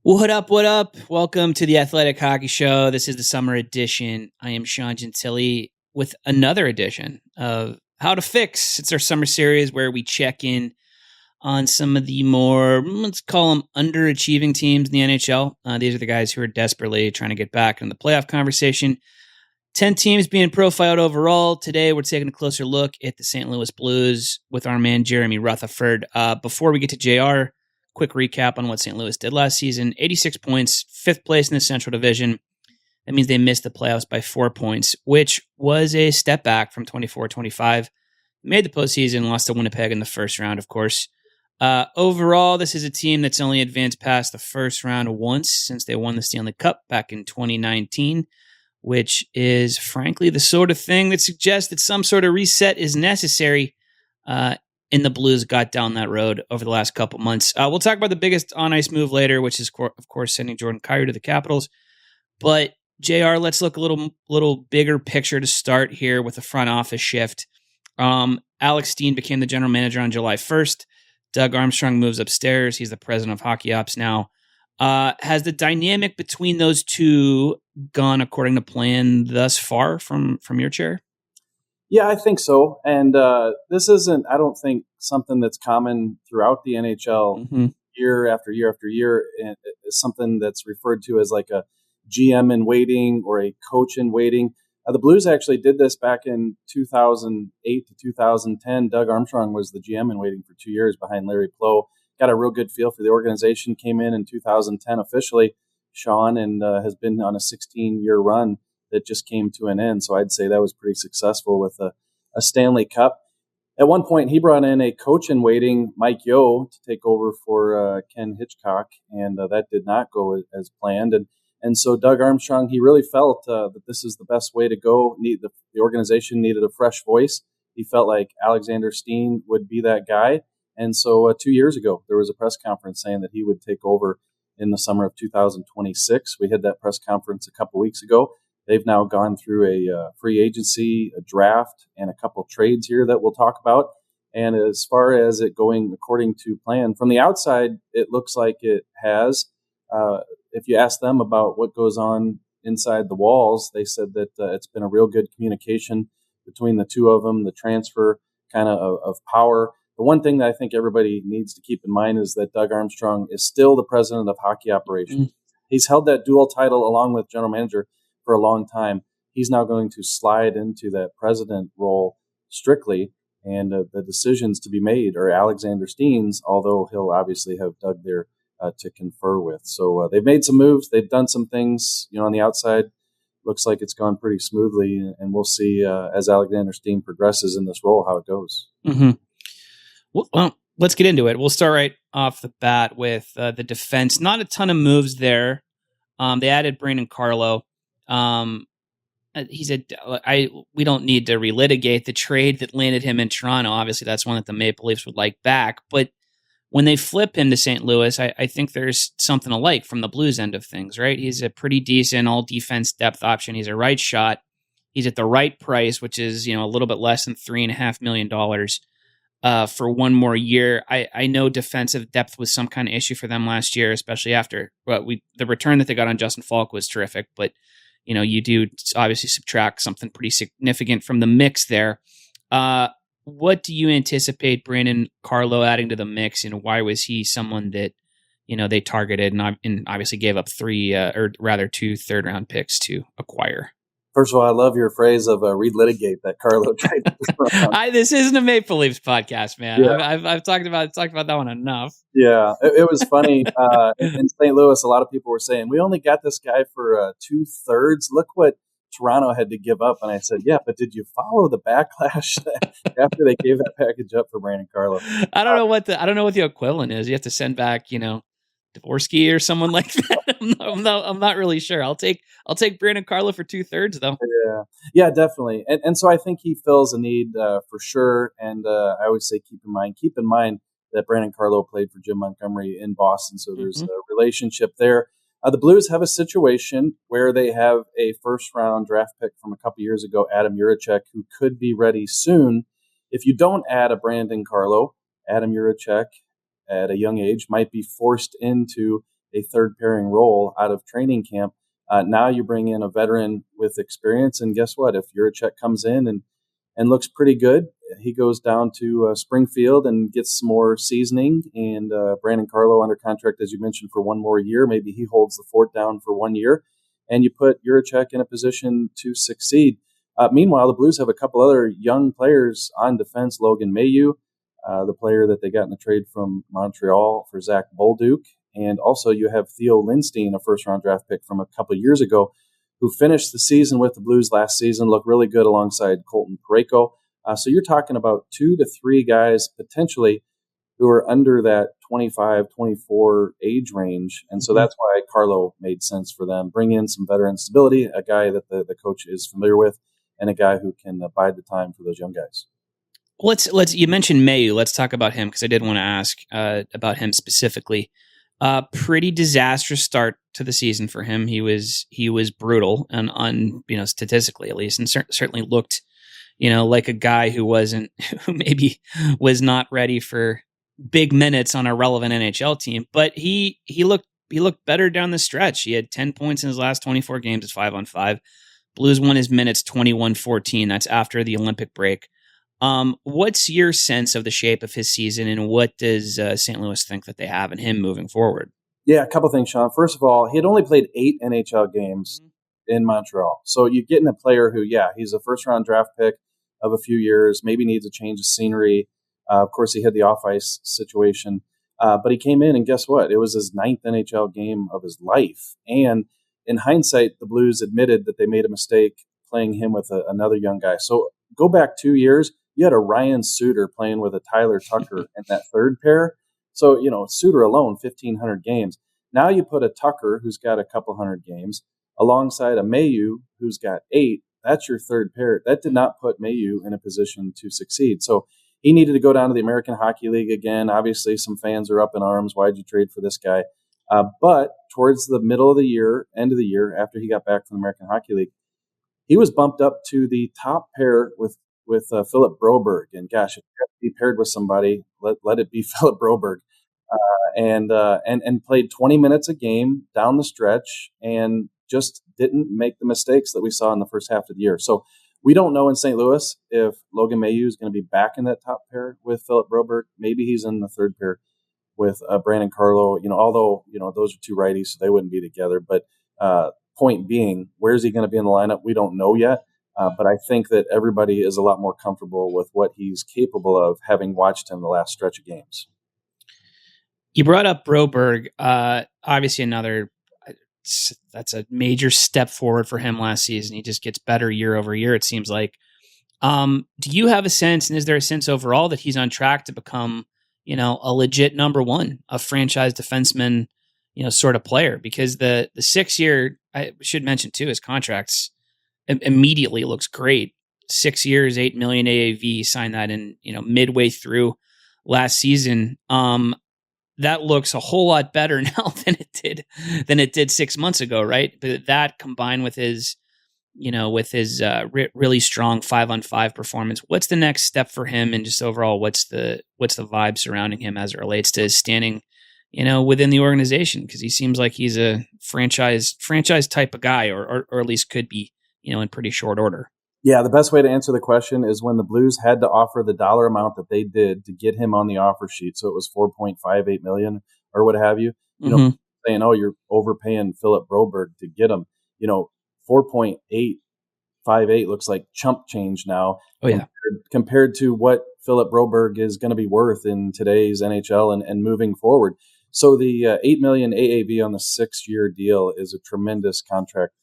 What up? What up? Welcome to the Athletic Hockey Show. This is the summer edition. I am Sean Gentille with another edition of How to Fix. It's our summer series where we check in on some of the more, let's call them underachieving teams in the NHL. These are the guys who are desperately trying to get back in the playoff conversation. 10 teams being profiled overall. Today, we're taking a closer look at the St. Louis Blues with our man, Jeremy Rutherford. Before we get to JR, quick recap on what St. Louis did last season. 86 points, 5th place in the Central Division. That means they missed the playoffs by 4 points, which was a step back from 24-25. Made the postseason, lost to Winnipeg in the first round, of course. Overall, this is a team that's only advanced past the first round once since they won the Stanley Cup back in 2019, which is, frankly, the sort of thing that suggests that some sort of reset is necessary. And the Blues got down that road over the last couple months. We'll talk about the biggest on-ice move later, which is, of course, sending Jordan Binnington to the Capitals. But, JR, let's look a little bigger picture to start here with the front office shift. Alex Steen became the general manager on July 1st. Doug Armstrong moves upstairs. He's the president of Hockey Ops now. Has the dynamic between those two gone according to plan thus far from your chair? Yeah, I think so. And this isn't, I don't think, something that's common throughout the NHL year after year after year. It's something that's referred to as like a GM in waiting or a coach in waiting. The Blues actually did this back in 2008 to 2010. Doug Armstrong was the GM in waiting for 2 years behind Larry Plow. Got a real good feel for the organization, came in 2010 officially, Sean, and has been on a 16-year run that just came to an end. So I'd say that was pretty successful with a Stanley Cup. At one point, he brought in a coach in waiting, Mike Yeo, to take over for Ken Hitchcock, and that did not go as planned. And so Doug Armstrong, he really felt that this is the best way to go. The organization needed a fresh voice. He felt like Alexander Steen would be that guy. And so 2 years ago, there was a press conference saying that he would take over in the summer of 2026. We had that press conference a couple weeks ago. They've now gone through a free agency, a draft, and a couple trades here that we'll talk about. And as far as it going according to plan, from the outside, it looks like it has. If you ask them about what goes on inside the walls, they said that it's been a real good communication between the two of them, the transfer kind of power. The one thing that I think everybody needs to keep in mind is that Doug Armstrong is still the president of hockey operations. He's held that dual title along with general manager for a long time. He's now going to slide into that president role strictly, and the decisions to be made are Alexander Steen's, although he'll obviously have Doug there to confer with. So they've made some moves. They've done some things, on the outside. Looks like it's gone pretty smoothly, and we'll see as Alexander Steen progresses in this role how it goes. Mm-hmm. Well, let's get into it. We'll start right off the bat with the defense. Not a ton of moves there. They added Brandon Carlo. He said, we don't need to relitigate the trade that landed him in Toronto. Obviously, that's one that the Maple Leafs would like back. But when they flip him to St. Louis, I think there's something to like from the Blues end of things, right? He's a pretty decent all-defense depth option. He's a right shot. He's at the right price, which is a little bit less than $3.5 million for one more year. I know defensive depth was some kind of issue for them last year, especially after the return that they got on Justin Falk was terrific, but you do obviously subtract something pretty significant from the mix there. What do you anticipate Brandon Carlo adding to the mix, and why was he someone that they targeted and obviously gave up 2 third-round picks to acquire? First of all, I love your phrase of relitigate that Carlo tried to This isn't a Maple Leafs podcast, man. Yeah. I've talked about that one enough. Yeah, it was funny. In St. Louis, a lot of people were saying, we only got this guy for 2/3. Look what Toronto had to give up. And I said, yeah, but did you follow the backlash after they gave that package up for Brandon Carlo? I don't know what the equivalent is. You have to send back, Dvorsky or someone like that. I'm not really sure. I'll take Brandon Carlo for 2/3 though. Yeah, definitely. And so I think he fills a need for sure. And I always say keep in mind that Brandon Carlo played for Jim Montgomery in Boston, so there's a relationship there. The Blues have a situation where they have a first-round draft pick from a couple years ago, Adam Juracek, who could be ready soon. If you don't add a Brandon Carlo, Adam Juracek at a young age might be forced into a third pairing role out of training camp. Now you bring in a veteran with experience, and guess what? If Juracek comes in and looks pretty good, he goes down to Springfield and gets some more seasoning. And Brandon Carlo under contract, as you mentioned, for one more year. Maybe he holds the fort down for 1 year, and you put Juracek in a position to succeed. Meanwhile, the Blues have a couple other young players on defense. Logan Mailloux, the player that they got in the trade from Montreal for Zach Bolduc. And also you have Theo Lindstein, a first-round draft pick from a couple of years ago, who finished the season with the Blues last season, looked really good alongside Colton Parayko. So you're talking about 2 to 3 guys potentially who are under that 25, 24 age range. And so that's why Carlo made sense for them. Bring in some veteran stability, a guy that the coach is familiar with, and a guy who can bide the time for those young guys. Let's. You mentioned Mailloux. Let's talk about him because I did want to ask about him specifically. Pretty disastrous start to the season for him. He was brutal and statistically at least, and certainly looked like a guy who maybe was not ready for big minutes on a relevant NHL team. But he looked better down the stretch. He had 10 points in his last 24 games as 5-on-5. Blues won his minutes 21-14. That's after the Olympic break. What's your sense of the shape of his season, and what does St. Louis think that they have in him moving forward? Yeah, a couple things, Sean. First of all, he had only played 8 NHL games in Montreal. So you get in a player who, he's a first-round draft pick of a few years, maybe needs a change of scenery. Of course, he had the off-ice situation. But he came in, and guess what? It was his 9th NHL game of his life. And in hindsight, the Blues admitted that they made a mistake playing him with another young guy. So go back 2 years. You had a Ryan Suter playing with a Tyler Tucker in that third pair. So, Suter alone, 1,500 games. Now you put a Tucker who's got a couple hundred games alongside a Mailloux who's got 8. That's your third pair. That did not put Mailloux in a position to succeed. So he needed to go down to the American Hockey League again. Obviously, some fans are up in arms. Why'd you trade for this guy? But towards the middle of the year, end of the year, after he got back from the American Hockey League, he was bumped up to the top pair with Philip Broberg. And gosh, if you have to be paired with somebody, let it be Philip Broberg. And played 20 minutes a game down the stretch and just didn't make the mistakes that we saw in the first half of the year. So we don't know in St. Louis if Logan Mailloux is going to be back in that top pair with Philip Broberg. Maybe he's in the third pair with Brandon Carlo. Although those are 2 righties, so they wouldn't be together. But point being, where is he going to be in the lineup? We don't know yet. But I think that everybody is a lot more comfortable with what he's capable of, having watched him the last stretch of games. You brought up Broberg. Obviously, that's a major step forward for him last season. He just gets better year over year, it seems like. Do you have a sense, and is there a sense overall that he's on track to become, a legit number one, a franchise defenseman, sort of player? Because the 6-year, I should mention too, his contract's immediately looks great. 6 years, $8 million AAV. Signed that in midway through last season. That looks a whole lot better now than it did 6 months ago, right? But that combined with his really strong 5-on-5 performance, what's the next step for him, and just overall, what's the vibe surrounding him as it relates to his standing, within the organization? Because he seems like he's a franchise type of guy, or at least could be, in pretty short order. Yeah, the best way to answer the question is when the Blues had to offer the dollar amount that they did to get him on the offer sheet. So it was $4.58 million or what have you. Saying, oh, you're overpaying Philip Broberg to get him. 4.858 looks like chump change now. Oh yeah, compared to what Philip Broberg is going to be worth in today's NHL and moving forward. So the $8 million AAV on the 6-year deal is a tremendous contract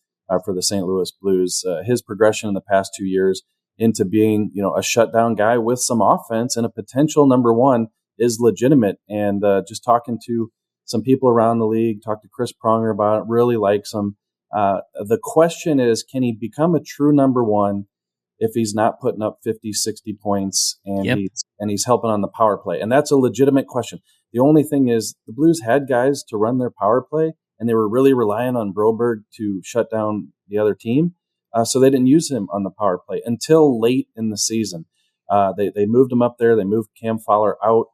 for the St. Louis Blues. His progression in the past 2 years into being, a shutdown guy with some offense and a potential number one is legitimate. And just talking to some people around the league, talked to Chris Pronger about it, really likes him. The question is, can he become a true number one if he's not putting up 50, 60 points and he's helping on the power play? And that's a legitimate question. The only thing is the Blues had guys to run their power play, and they were really relying on Broberg to shut down the other team. So they didn't use him on the power play until late in the season. They moved him up there. They moved Cam Fowler out.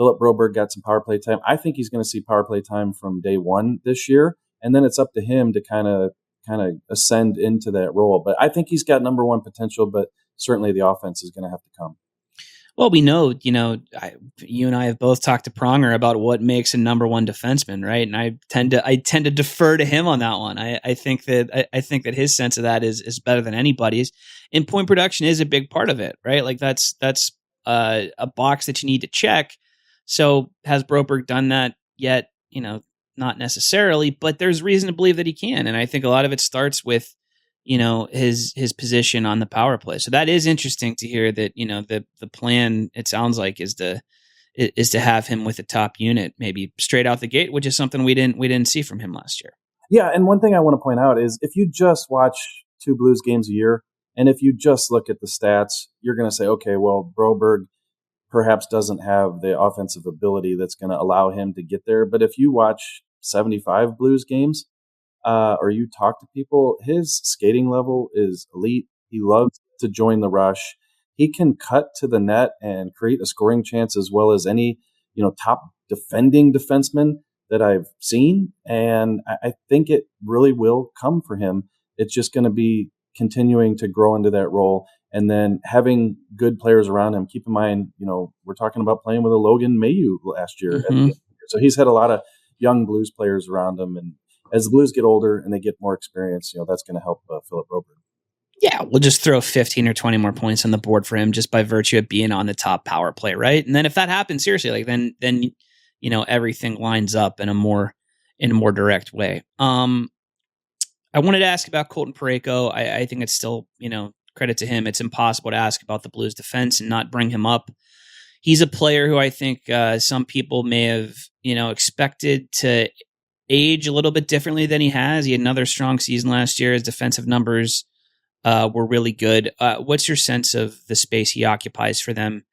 Philip Broberg got some power play time. I think he's going to see power play time from day one this year, and then it's up to him to kind of ascend into that role. But I think he's got number one potential, but certainly the offense is going to have to come. Well, we know, you and I have both talked to Pronger about what makes a number one defenseman, right? And I tend to defer to him on that one. I think that his sense of that is better than anybody's. And point production is a big part of it, right? Like that's a box that you need to check. So has Broberg done that yet? Not necessarily, but there's reason to believe that he can. And I think a lot of it starts with, his position on the power play. So that is interesting to hear that, the plan, it sounds like, is to have him with a top unit, maybe straight out the gate, which is something we didn't see from him last year. Yeah. And one thing I want to point out is if you just watch 2 Blues games a year, and if you just look at the stats, you're going to say, okay, well, Broberg perhaps doesn't have the offensive ability that's going to allow him to get there. But if you watch 75 Blues games, or you talk to people, his skating level is elite. He loves to join the rush. He can cut to the net and create a scoring chance as well as any, top defending defenseman that I've seen. And I think it really will come for him. It's just going to be continuing to grow into that role and then having good players around him. Keep in mind, we're talking about playing with a Logan Mailloux last year. Mm-hmm. So he's had a lot of young Blues players around him. And as the Blues get older and they get more experience, that's going to help Philip Broberg. Yeah, we'll just throw 15 or 20 more points on the board for him just by virtue of being on the top power play, right? And then if that happens, seriously, then everything lines up in a more direct way. I wanted to ask about Colton Parayko. I think it's still, credit to him. It's impossible to ask about the Blues defense and not bring him up. He's a player who I think some people may have, expected to age a little bit differently than he has. He had another strong season last year. His defensive numbers were really good. What's your sense of the space he occupies for them?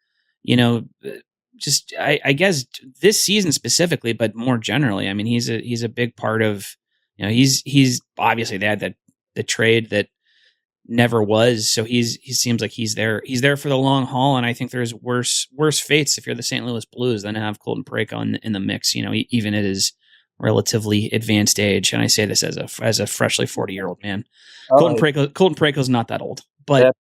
I guess this season specifically, but more generally, I mean, he's a big part of, he's obviously they had the trade that never was. So he seems like he's there for the long haul. And I think there's worse fates if you're the St. Louis Blues than to have Colton Parayko in the mix, even at his relatively advanced age. And I say this as a freshly 40-year-old man. Colton Parayko's not that old, but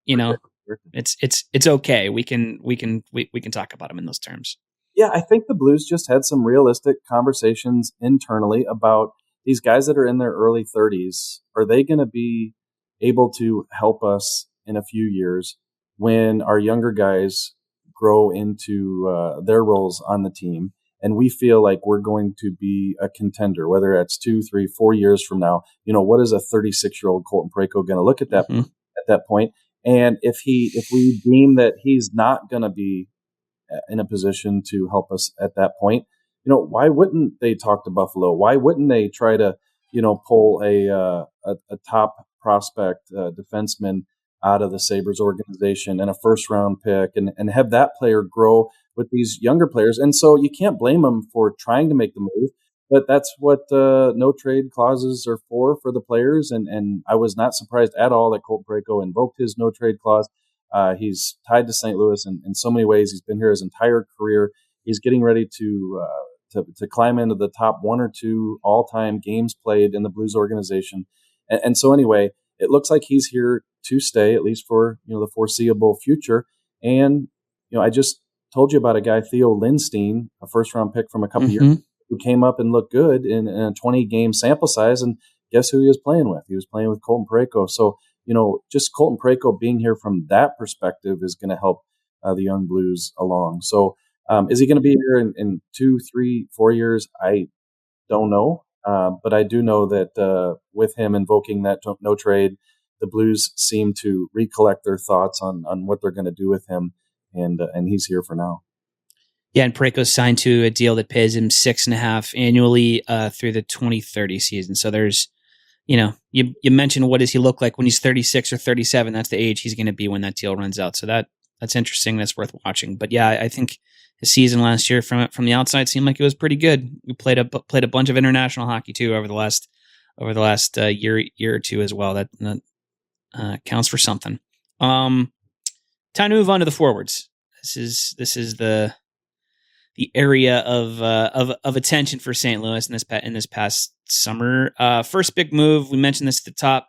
it's okay. We can talk about him in those terms. Yeah, I think the Blues just had some realistic conversations internally about these guys that are in their early 30s. Are they going to be able to help us in a few years when our younger guys grow into their roles on the team? And we feel like we're going to be a contender, whether that's 2, 3, 4 years from now. What is a 36-year-old Colton Parayko going to look at that at that point? And if we deem that he's not going to be in a position to help us at that point, why wouldn't they talk to Buffalo? Why wouldn't they try to, pull a top prospect defenseman out of the Sabres organization and a first-round pick and have that player grow with these younger players? And so you can't blame them for trying to make the move, but that's what no trade clauses are for the players. And I was not surprised at all that Colton Parayko invoked his no trade clause. He's tied to St. Louis in so many ways. He's been here his entire career. He's getting ready to climb into the top 1 or 2 all-time games played in the Blues organization. And so anyway, it looks like he's here to stay, at least for the foreseeable future. And I just told you about a guy, Theo Lindstein, a first-round pick from a couple years ago, who came up and looked good in a 20-game sample size. And guess who he was playing with? He was playing with Colton Parayko. So, just Colton Parayko being here from that perspective is going to help the young Blues along. So is he going to be here in 2, 3, 4 years? I don't know. But I do know that with him invoking that no trade, the Blues seem to recollect their thoughts on what they're going to do with him. And he's here for now. Yeah, and Parayko's signed to a deal that pays him $6.5 annually through the 2030 season. So there's, you mentioned what does he look like when he's 36 or 37? That's the age he's going to be when that deal runs out. So that's interesting. That's worth watching. But yeah, I think his season last year from the outside seemed like it was pretty good. We played a bunch of international hockey too over the last year or two as well. That counts for something. Time to move on to the forwards. This is the the area of attention for St. Louis in this past summer. First big move, we mentioned this at the top,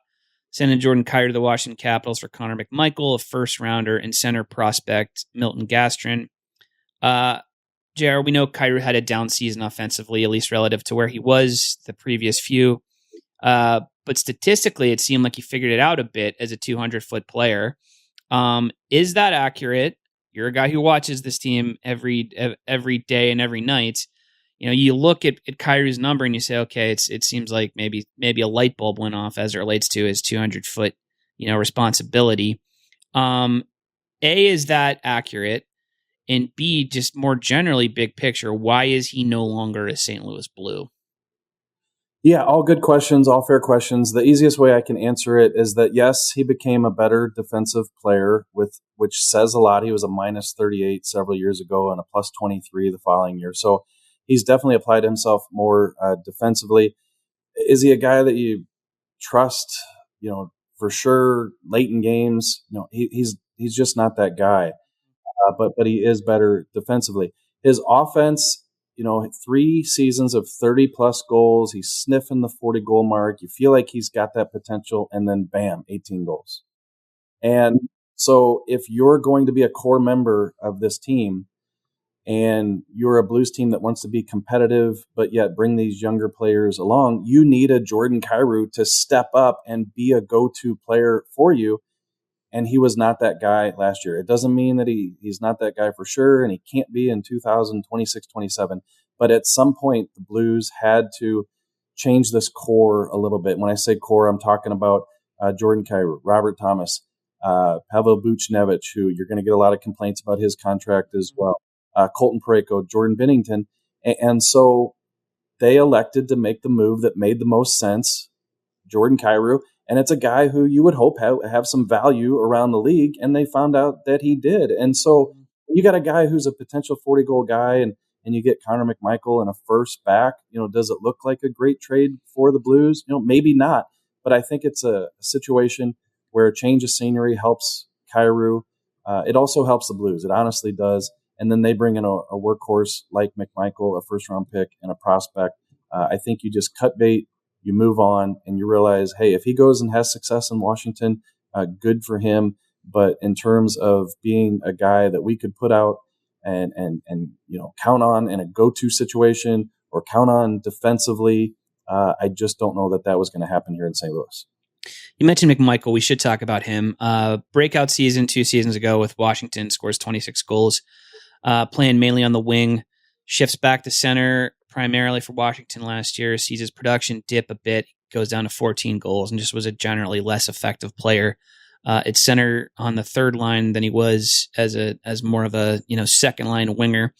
sending Jordan Kyrou to the Washington Capitals for Connor McMichael, a first rounder, and center prospect Milton Gastrin. JR, we know Kyrou had a down season offensively, at least relative to where he was the previous few. But statistically, it seemed like he figured it out a bit as a 200-foot player. Is that accurate? You're a guy who watches this team every day and every night. You look at Kyrou's number and you say, okay, it seems like maybe a light bulb went off as it relates to his 200-foot, responsibility. A, is that accurate? And B, just more generally, big picture, why is he no longer a St. Louis Blue? Yeah, all good questions, all fair questions. The easiest way I can answer it is that, yes, he became a better defensive player, which says a lot. He was a minus 38 several years ago and a plus 23 the following year. So he's definitely applied himself more defensively. Is he a guy that you trust, for sure, late in games? He's just not that guy. But he is better defensively. His offense, 3 seasons of 30-plus goals. He's sniffing the 40-goal mark. You feel like he's got that potential, and then, bam, 18 goals. And so if you're going to be a core member of this team and you're a Blues team that wants to be competitive but yet bring these younger players along, you need a Jordan Kyrou to step up and be a go-to player for you. And he was not that guy last year. It doesn't mean that he's not that guy for sure, and he can't be in 2026-27. But at some point, the Blues had to change this core a little bit. When I say core, I'm talking about Jordan Kyrou, Robert Thomas, Pavel Buchnevich, who you're going to get a lot of complaints about his contract as well, Colton Parayko, Jordan Binnington. And so they elected to make the move that made the most sense, Jordan Kyrou. And it's a guy who you would hope have some value around the league, and they found out that he did. And so you got a guy who's a potential 40-goal guy, and you get Connor McMichael and a first back. Does it look like a great trade for the Blues? Maybe not. But I think it's a situation where a change of scenery helps Kyrou. It also helps the Blues. It honestly does. And then they bring in a workhorse like McMichael, a first-round pick, and a prospect. I think you just cut bait. You move on and you realize, hey, if he goes and has success in Washington, good for him. But in terms of being a guy that we could put out and count on in a go-to situation or count on defensively, I just don't know that was going to happen here in St. Louis. You mentioned McMichael. We should talk about him. Breakout season 2 seasons ago with Washington, scores 26 goals, playing mainly on the wing, shifts back to center primarily for Washington last year, sees his production dip a bit, goes down to 14 goals, and just was a generally less effective player at center on the third line than he was as more of a second line winger.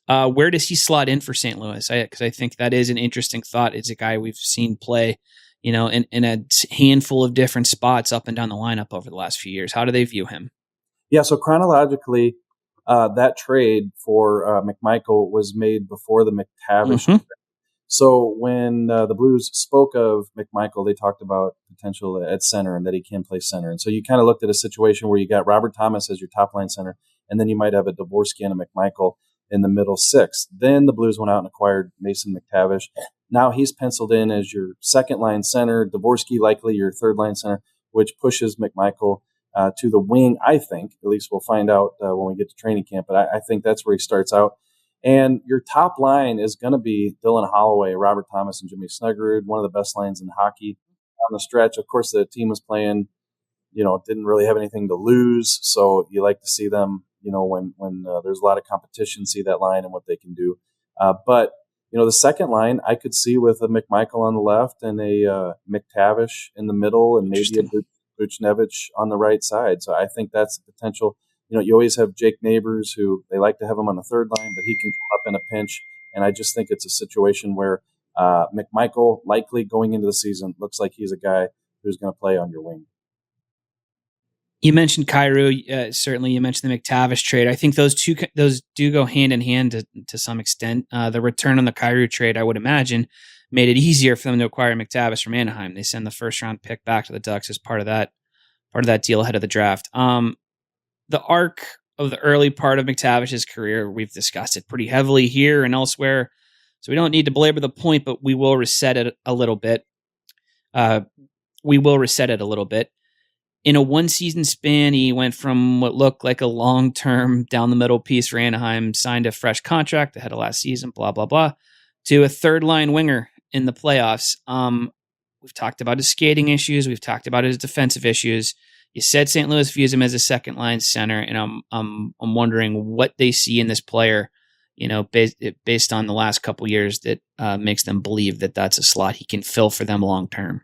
Where does he slot in for St. Louis? Because I think that is an interesting thought. It's a guy we've seen play, in a handful of different spots up and down the lineup over the last few years. How do they view him? Yeah, so chronologically, that trade for McMichael was made before the MacTavish trade. So when the Blues spoke of McMichael, they talked about potential at center and that he can play center. And so you kind of looked at a situation where you got Robert Thomas as your top line center, and then you might have a Dvorsky and a McMichael in the middle six. Then the Blues went out and acquired Mason McTavish. Now he's penciled in as your second line center, Dvorsky likely your third line center, which pushes McMichael to the wing, I think. At least we'll find out when we get to training camp. But I think that's where he starts out. And your top line is going to be Dylan Holloway, Robert Thomas, and Jimmy Snuggerud, one of the best lines in hockey on the stretch. Of course, the team was playing, didn't really have anything to lose. So you like to see them, when there's a lot of competition, see that line and what they can do. But the second line I could see with a McMichael on the left and a McTavish in the middle and maybe a Buchnevich on the right side. So I think that's the potential. You always have Jake Neighbors, who they like to have him on the third line, but he can come up in a pinch. And I just think it's a situation where McMichael, likely going into the season, looks like he's a guy who's going to play on your wing. You mentioned Kyrou. Certainly, you mentioned the MacTavish trade. I think those do go hand in hand to some extent. The return on the Kyrou trade, I would imagine, made it easier for them to acquire MacTavish from Anaheim. They send the first round pick back to the Ducks as part of that deal ahead of the draft. The arc of the early part of McTavish's career. We've discussed it pretty heavily here and elsewhere, so we don't need to belabor the point, but we will reset it a little bit. In a one-season span, he went from what looked like a long-term down-the-middle piece for Anaheim, signed a fresh contract ahead of last season, blah, blah, blah, to a third-line winger in the playoffs. We've talked about his skating issues. We've talked about his defensive issues. You said St. Louis views him as a second-line center, and I'm wondering what they see in this player, based on the last couple years that makes them believe that that's a slot he can fill for them long-term.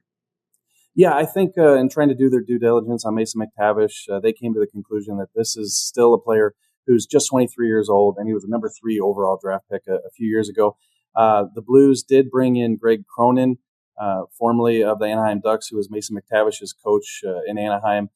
Yeah, I think in trying to do their due diligence on Mason McTavish, they came to the conclusion that this is still a player who's just 23 years old, and he was a number 3 overall draft pick a few years ago. The Blues did bring in Greg Cronin, formerly of the Anaheim Ducks, who was Mason McTavish's coach in Anaheim.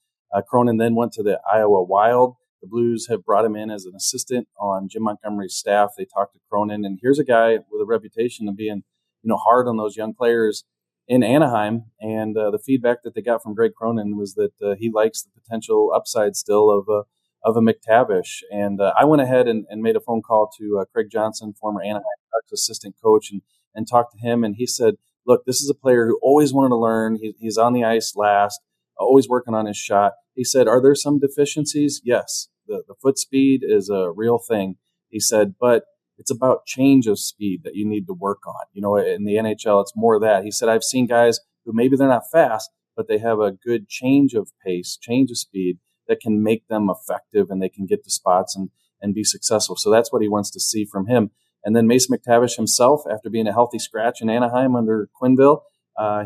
Cronin then went to the Iowa Wild. The Blues have brought him in as an assistant on Jim Montgomery's staff. They talked to Cronin, and here's a guy with a reputation of being, hard on those young players in Anaheim, and the feedback that they got from Greg Cronin was that he likes the potential upside still of a McTavish. And I went ahead and made a phone call to Craig Johnson, former Anaheim Ducks assistant coach, and talked to him. And he said, "Look, this is a player who always wanted to learn. He's on the ice last, always working on his shot." He said, "Are there some deficiencies? Yes, the foot speed is a real thing." He said, "But it's about change of speed that you need to work on. In the NHL, it's more of that." He said, "I've seen guys who maybe they're not fast, but they have a good change of pace, change of speed that can make them effective, and they can get to spots and be successful." So that's what he wants to see from him. And then Mason McTavish himself, after being a healthy scratch in Anaheim under Quenneville,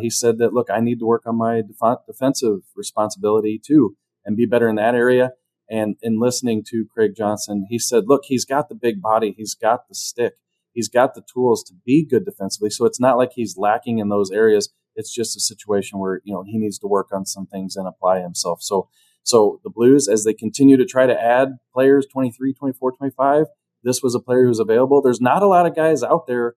he said that, "Look, I need to work on my defensive responsibility too and be better in that area." And in listening to Craig Johnson, he said, "Look, he's got the big body. He's got the stick. He's got the tools to be good defensively. So it's not like he's lacking in those areas. It's just a situation where, he needs to work on some things and apply himself." So the Blues, as they continue to try to add players 23, 24, 25, this was a player who's available. There's not a lot of guys out there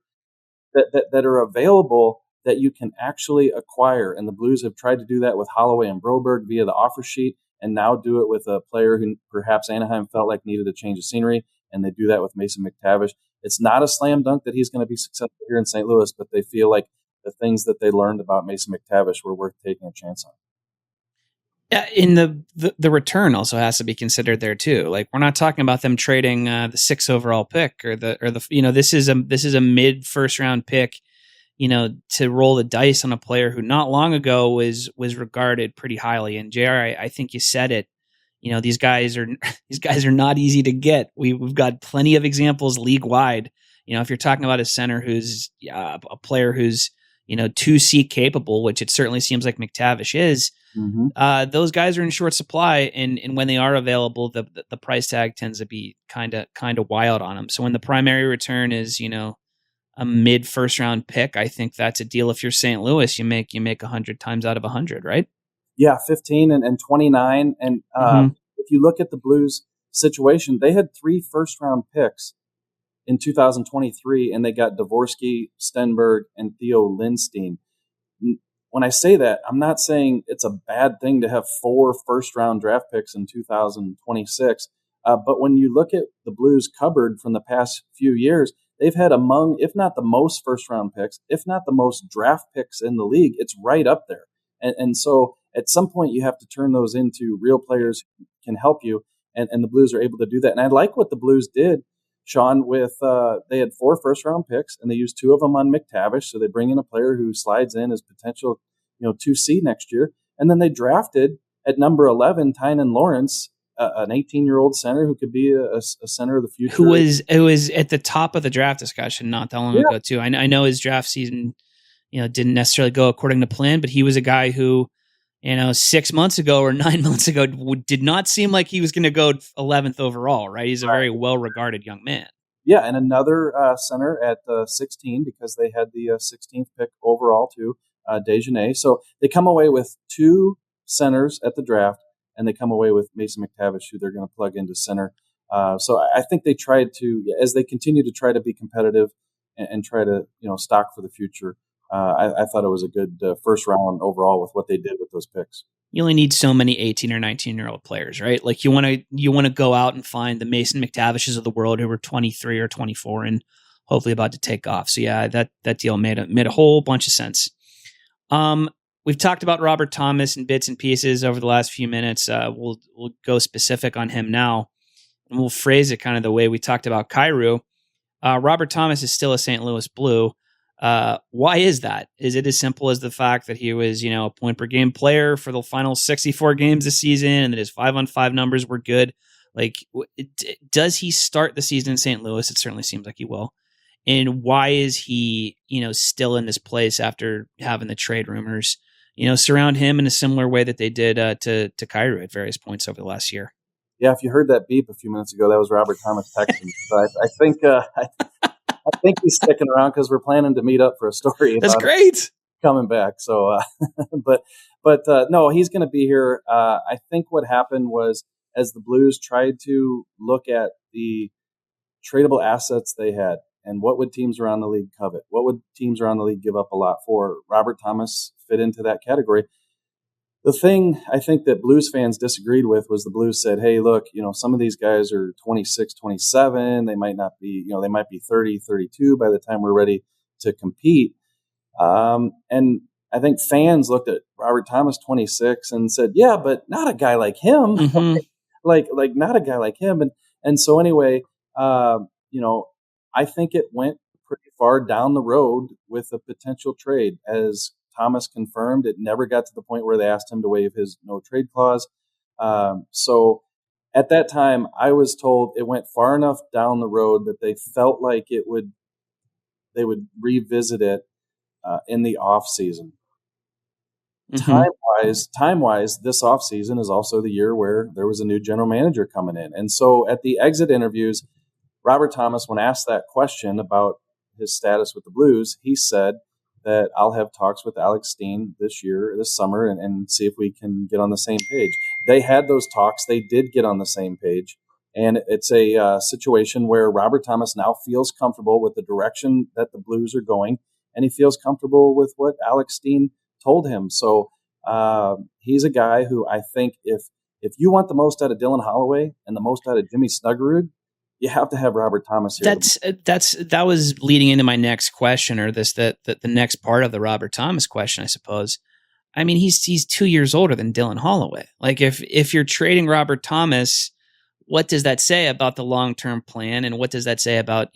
that are available that you can actually acquire. And the Blues have tried to do that with Holloway and Broberg via the offer sheet, and now do it with a player who perhaps Anaheim felt like needed a change of scenery, and they do that with Mason McTavish. It's not a slam dunk that he's going to be successful here in St. Louis, but they feel like the things that they learned about Mason McTavish were worth taking a chance on. In the return also has to be considered there too. Like, we're not talking about them trading the 6th overall pick or this is a mid first round pick, to roll the dice on a player who not long ago was regarded pretty highly. And JR, I think you said it. These guys are not easy to get. We've got plenty of examples league wide. If you're talking about a center who's a player who's 2C capable, which it certainly seems like McTavish is. Mm-hmm. Those guys are in short supply, and when they are available, the price tag tends to be kind of wild on them. So when the primary return is a mid first round pick, I think that's a deal. If you're St. Louis, you make 100 times out of 100, right? Yeah, 15 and 29. And if you look at the Blues situation, they had 3 first round picks in 2023, and they got Dvorsky, Stenberg, and Theo Lindstein. When I say that, I'm not saying it's a bad thing to have 4 first-round draft picks in 2026. But when you look at the Blues cupboard from the past few years, they've had among, if not the most first-round picks, if not the most draft picks in the league. It's right up there. And so at some point you have to turn those into real players who can help you, and the Blues are able to do that. And I like what the Blues did, Sean, with they had 4 first-round picks, and they used 2 of them on McTavish. So they bring in a player who slides in as potential 2C next year. And then they drafted at number 11, Tynan Lawrence, an 18-year-old center who could be a center of the future. Who was at the top of the draft discussion not that long ago, too. I know his draft season, didn't necessarily go according to plan, but he was a guy who, 6 months ago or 9 months ago did not seem like he was going to go 11th overall, right? He's a very well-regarded young man. Yeah, and another center at 16, because they had the 16th pick overall, too, Dejanay. So they come away with 2 centers at the draft, and they come away with Mason McTavish, who they're going to plug into center. So I think they tried to, as they continue to try to be competitive and try to, stock for the future, I thought it was a good first round overall with what they did with those picks. You only need so many 18 or 19-year-old players, right? Like you want to go out and find the Mason McTavishes of the world who were 23 or 24 and hopefully about to take off. So yeah, that deal made a whole bunch of sense. We've talked about Robert Thomas in bits and pieces over the last few minutes. We'll go specific on him now, and we'll phrase it kind of the way we talked about Kyrou. Robert Thomas is still a St. Louis Blue. Why is that? Is it as simple as the fact that he was, a point per game player for the final 64 games this season and that his 5-on-5 numbers were good? Like, does he start the season in St. Louis? It certainly seems like he will. And why is he, still in this place after having the trade rumors, surround him in a similar way that they did to Kyrou at various points over the last year? Yeah, if you heard that beep a few minutes ago, that was Robert Thomas texting. So I think I think he's sticking around because we're planning to meet up for a story. That's great. Coming back. So, but no, he's going to be here. I think what happened was as the Blues tried to look at the tradable assets they had and what would teams around the league covet, what would teams around the league give up a lot for, Robert Thomas fit into that category. The thing I think that Blues fans disagreed with was the Blues said, hey, look, some of these guys are 26, 27. They might not be, they might be 30, 32 by the time we're ready to compete. And I think fans looked at Robert Thomas, 26, and said, yeah, but not a guy like him. Mm-hmm. like not a guy like him. And so anyway, I think it went pretty far down the road with a potential trade. As Thomas confirmed, it never got to the point where they asked him to waive his no trade clause. So at that time, I was told it went far enough down the road that they felt like they would revisit it in the off season. Mm-hmm. Time wise, this off season is also the year where there was a new general manager coming in. And so at the exit interviews, Robert Thomas, when asked that question about his status with the Blues, he said that I'll have talks with Alex Steen this summer, and see if we can get on the same page. They had those talks. They did get on the same page. And it's a situation where Robert Thomas now feels comfortable with the direction that the Blues are going, and he feels comfortable with what Alex Steen told him. So he's a guy who I think if you want the most out of Dylan Holloway and the most out of Jimmy Snuggerud, you have to have Robert Thomas here. That was leading into my next question, or the next part of the Robert Thomas question, I suppose. I mean, he's 2 years older than Dylan Holloway. Like if you're trading Robert Thomas, what does that say about the long-term plan, and what does that say about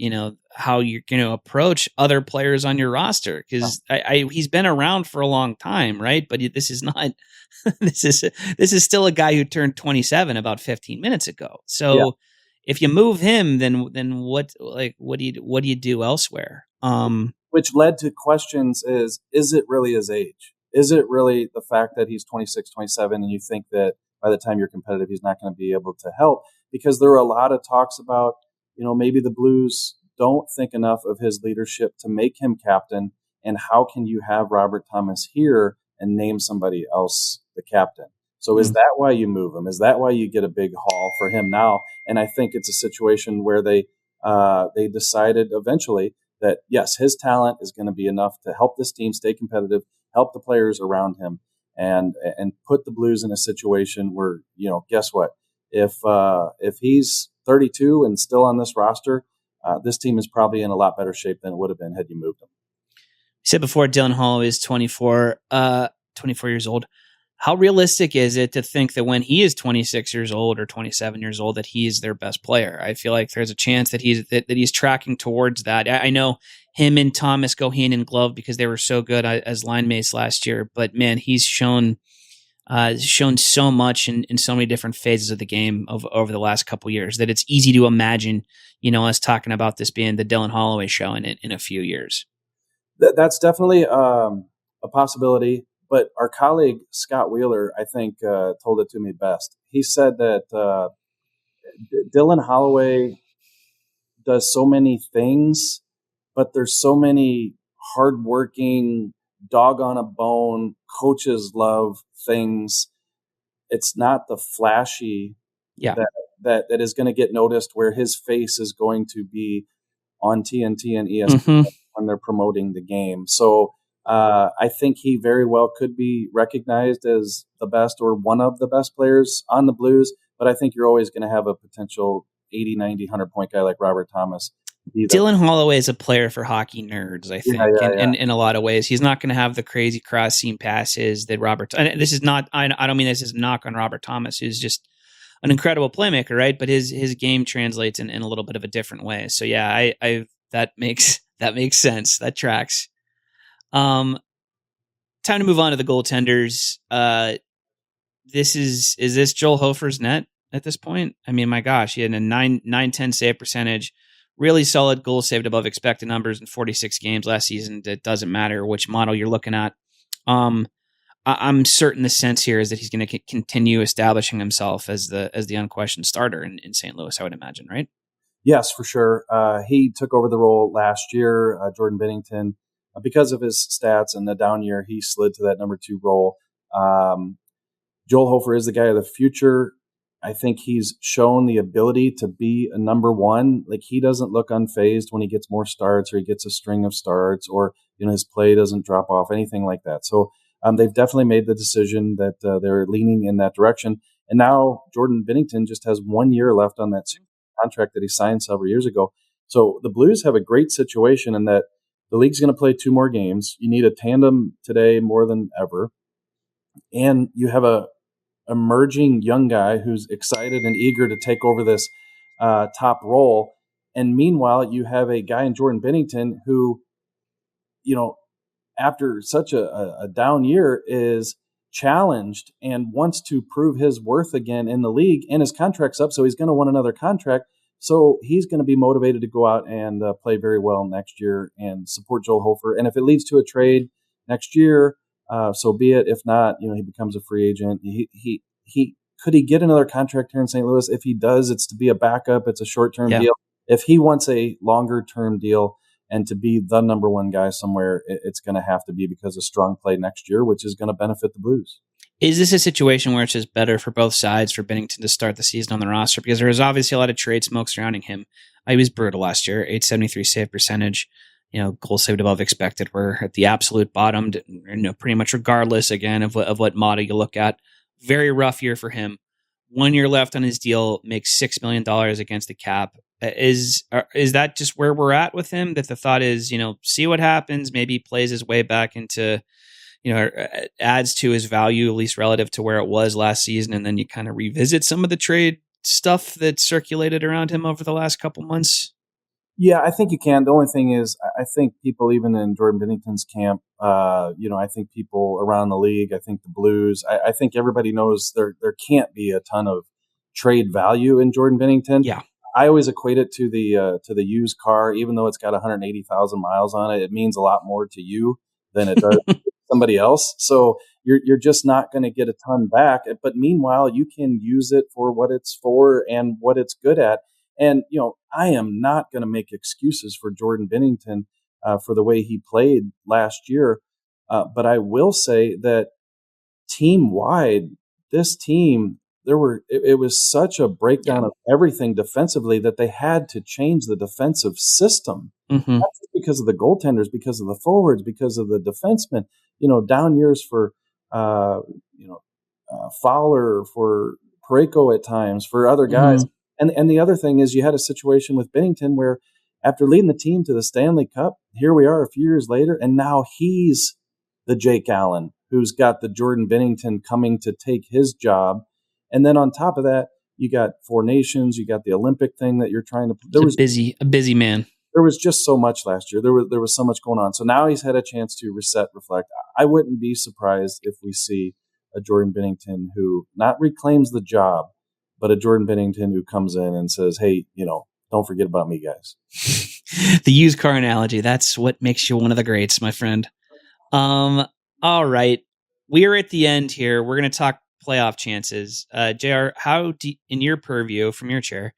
how you're going to approach other players on your roster? Because he's been around for a long time, right? But this is not this is still a guy who turned 27 about 15 minutes ago. So. Yeah. If you move him, then what do you do elsewhere? Which led to questions: is it really his age? Is it really the fact that he's 26, 27, and you think that by the time you're competitive, he's not going to be able to help? Because there were a lot of talks about, maybe the Blues don't think enough of his leadership to make him captain, and how can you have Robert Thomas here and name somebody else the captain? So is that why you move him? Is that why you get a big haul for him now? And I think it's a situation where they decided eventually that, yes, his talent is going to be enough to help this team stay competitive, help the players around him, and put the Blues in a situation where, guess what? If he's 32 and still on this roster, this team is probably in a lot better shape than it would have been had you moved him. You said before Dylan Holloway is 24 years old. How realistic is it to think that when he is 26 years old or 27 years old, that he is their best player? I feel like there's a chance that he's tracking towards that. I know him and Thomas go hand in glove because they were so good as line mates last year. But man, he's shown so much in so many different phases of the game over the last couple of years that it's easy to imagine, us talking about this being the Dylan Holloway show in a few years. That's definitely a possibility. But our colleague, Scott Wheeler, I think, told it to me best. He said that Dylan Holloway does so many things, but there's so many hardworking, dog on a bone, coaches love things. It's not the flashy that is going to get noticed, where his face is going to be on TNT and ESPN when they're promoting the game. So I think he very well could be recognized as the best or one of the best players on the Blues, but I think you're always going to have a potential 80, 90, 100-point guy like Robert Thomas. Dylan Holloway is a player for hockey nerds, I think, Yeah. in a lot of ways. He's not going to have the crazy cross-seam passes that Robert... And this is not... I don't mean this is a knock on Robert Thomas, who's just an incredible playmaker, right? But his game translates in a little bit of a different way. So yeah, I that makes sense. That tracks. Time to move on to the goaltenders. Is this Joel Hofer's net at this point? I mean, my gosh, he had a 910 save percentage, really solid goals saved above expected numbers in 46 games last season. It doesn't matter which model you're looking at. I'm certain the sense here is that he's going to continue establishing himself as the unquestioned starter in St. Louis, I would imagine, right? Yes, for sure. He took over the role last year, Jordan Binnington. Because of his stats and the down year, he slid to that number 2 role. Joel Hofer is the guy of the future. I think he's shown the ability to be a number 1. Like, he doesn't look unfazed when he gets more starts or he gets a string of starts, or his play doesn't drop off, anything like that. So they've definitely made the decision that they're leaning in that direction. And now Jordan Binnington just has 1 year left on that contract that he signed several years ago. So the Blues have a great situation in that the league's going to play 2 more games. You need a tandem today more than ever. And you have a emerging young guy who's excited and eager to take over this top role. And meanwhile, you have a guy in Jordan Binnington who, after such a down year, is challenged and wants to prove his worth again in the league. And his contract's up, so he's going to want another contract. So he's going to be motivated to go out and play very well next year and support Joel Hofer. And if it leads to a trade next year, so be it. If not, he becomes a free agent. He could he get another contract here in St. Louis? If he does, it's to be a backup. It's a short-term deal. If he wants a longer-term deal and to be the number 1 guy somewhere, it's going to have to be because of strong play next year, which is going to benefit the Blues. Is this a situation where it's just better for both sides for Binnington to start the season on the roster? Because there was obviously a lot of trade smoke surrounding him. He was brutal last year, 873 save percentage, goals saved above expected. We're at the absolute bottom, pretty much regardless, again, of what model you look at. Very rough year for him. 1 year left on his deal, makes $6 million against the cap. Is that just where we're at with him? That the thought is, see what happens, maybe he plays his way back into, adds to his value, at least relative to where it was last season, and then you kind of revisit some of the trade stuff that circulated around him over the last couple months? Yeah, I think you can. The only thing is, I think people, even in Jordan Binnington's camp, I think people around the league, I think the Blues, I think everybody knows there can't be a ton of trade value in Jordan Binnington. Yeah. I always equate it to the used car. Even though it's got 180,000 miles on it, it means a lot more to you than it does to somebody else. So you're just not going to get a ton back. But meanwhile, you can use it for what it's for and what it's good at. And, I am not going to make excuses for Jordan Binnington for the way he played last year. But I will say that team-wide, this team, it was such a breakdown of everything defensively that they had to change the defensive system. Mm-hmm. Not just because of the goaltenders, because of the forwards, because of the defensemen. Down years for Fowler, for Parayko at times, for other guys. Mm-hmm. And the other thing is, you had a situation with Binnington where, after leading the team to the Stanley Cup, here we are a few years later, and now he's the Jake Allen who's got the Jordan Binnington coming to take his job. And then on top of that, you got Four Nations, you got the Olympic thing that you're trying to. A busy man. There was just so much last year. There was so much going on. So now he's had a chance to reset, reflect. I wouldn't be surprised if we see a Jordan Binnington who not reclaims the job, but a Jordan Binnington who comes in and says, "Hey, don't forget about me, guys." The used car analogy. That's what makes you one of the greats, my friend. All right. We are at the end here. We're going to talk playoff chances. JR, in your purview from your chair,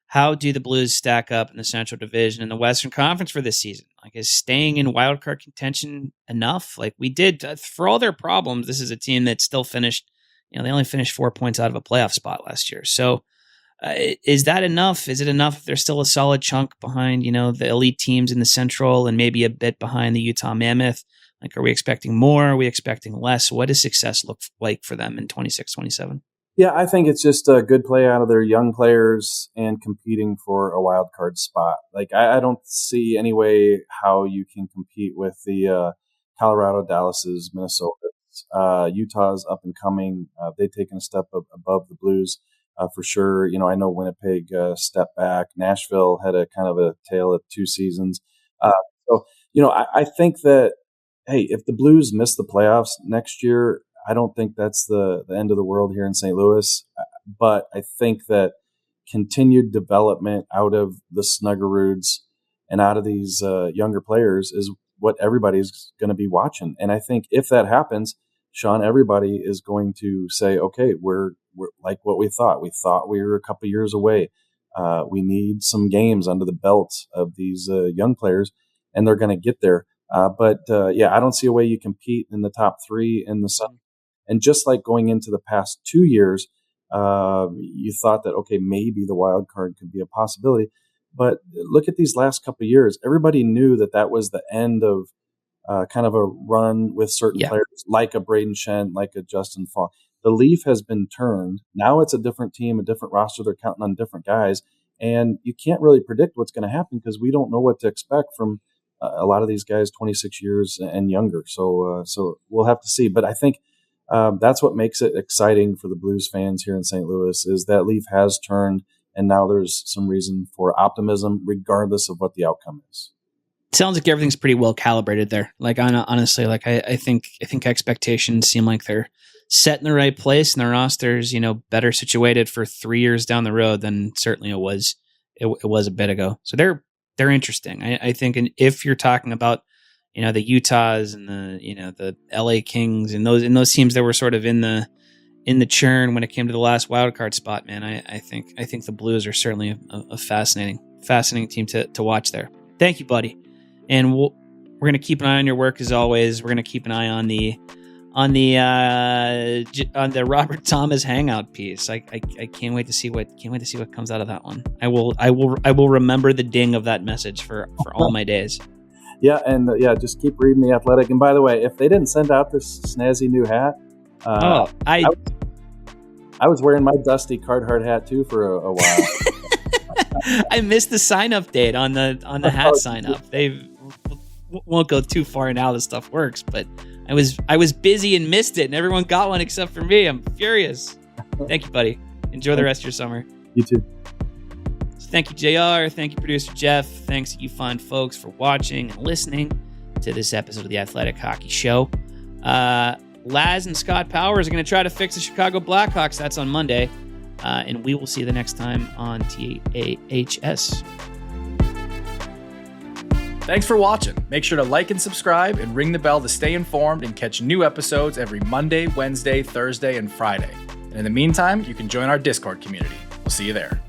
how do the Blues stack up in the Central Division and the Western Conference for this season? Like, is staying in wildcard contention enough? Like we did, for all their problems, this is a team that still finished, they only finished 4 points out of a playoff spot last year. So is that enough? Is it enough if they're still a solid chunk behind, the elite teams in the Central and maybe a bit behind the Utah Mammoth? Like, are we expecting more? Are we expecting less? What does success look like for them in 26, 27? Yeah, I think it's just a good play out of their young players and competing for a wild card spot. Like, I don't see any way how you can compete with the Colorado, Dallases, Minnesota. Utah's up and coming. They've taken a step above the Blues for sure. I know Winnipeg stepped back. Nashville had a kind of a tale of two seasons. So, I think that, hey, if the Blues miss the playoffs next year, I don't think that's the end of the world here in St. Louis. But I think that continued development out of the Snuggeroos and out of these younger players is what everybody's going to be watching. And I think if that happens, Sean, everybody is going to say, okay, we're like what we thought. We thought we were a couple years away. We need some games under the belt of these young players, and they're going to get there. But I don't see a way you compete in the top three in the Sun. And just like going into the past 2 years, you thought that, okay, maybe the wild card could be a possibility. But look at these last couple of years. Everybody knew that was the end of kind of a run with certain players, like a Braden Shen, like a Justin Falk. The leaf has been turned. Now it's a different team, a different roster. They're counting on different guys. And you can't really predict what's going to happen because we don't know what to expect from a lot of these guys 26 years and younger. So we'll have to see. But I think that's what makes it exciting for the Blues fans here in St. Louis is that leaf has turned, and now there's some reason for optimism regardless of what the outcome is. It sounds like everything's pretty well calibrated there. Like, honestly, like I think expectations seem like they're set in the right place, and the roster's, better situated for 3 years down the road than certainly it was a bit ago. So they're interesting. I think, and if you're talking about, the Utahs and the LA Kings and those teams that were sort of in the churn when it came to the last wild card spot, man, I think the Blues are certainly a fascinating team to watch there. Thank you, buddy. And we're going to keep an eye on your work as always. We're going to keep an eye on the Robert Thomas hangout piece. I can't wait to see what comes out of that one. I will remember the ding of that message for all my days. Yeah, and just keep reading The Athletic. And by the way, if they didn't send out this snazzy new hat, I was wearing my dusty Carhartt hat too for a while. I missed the sign up date on the hat sign up. They won't go too far in how this stuff works, but I was busy and missed it, and everyone got one except for me. I'm furious. Thank you, buddy. Enjoy the rest of your summer. You too. So thank you, JR. Thank you, producer Jeff. Thanks to you fine folks for watching and listening to this episode of the Athletic Hockey Show. Laz and Scott Powers are going to try to fix the Chicago Blackhawks. That's on Monday. And we will see you the next time on TAHS. Thanks for watching. Make sure to like and subscribe and ring the bell to stay informed and catch new episodes every Monday, Wednesday, Thursday, and Friday. And in the meantime, you can join our Discord community. We'll see you there.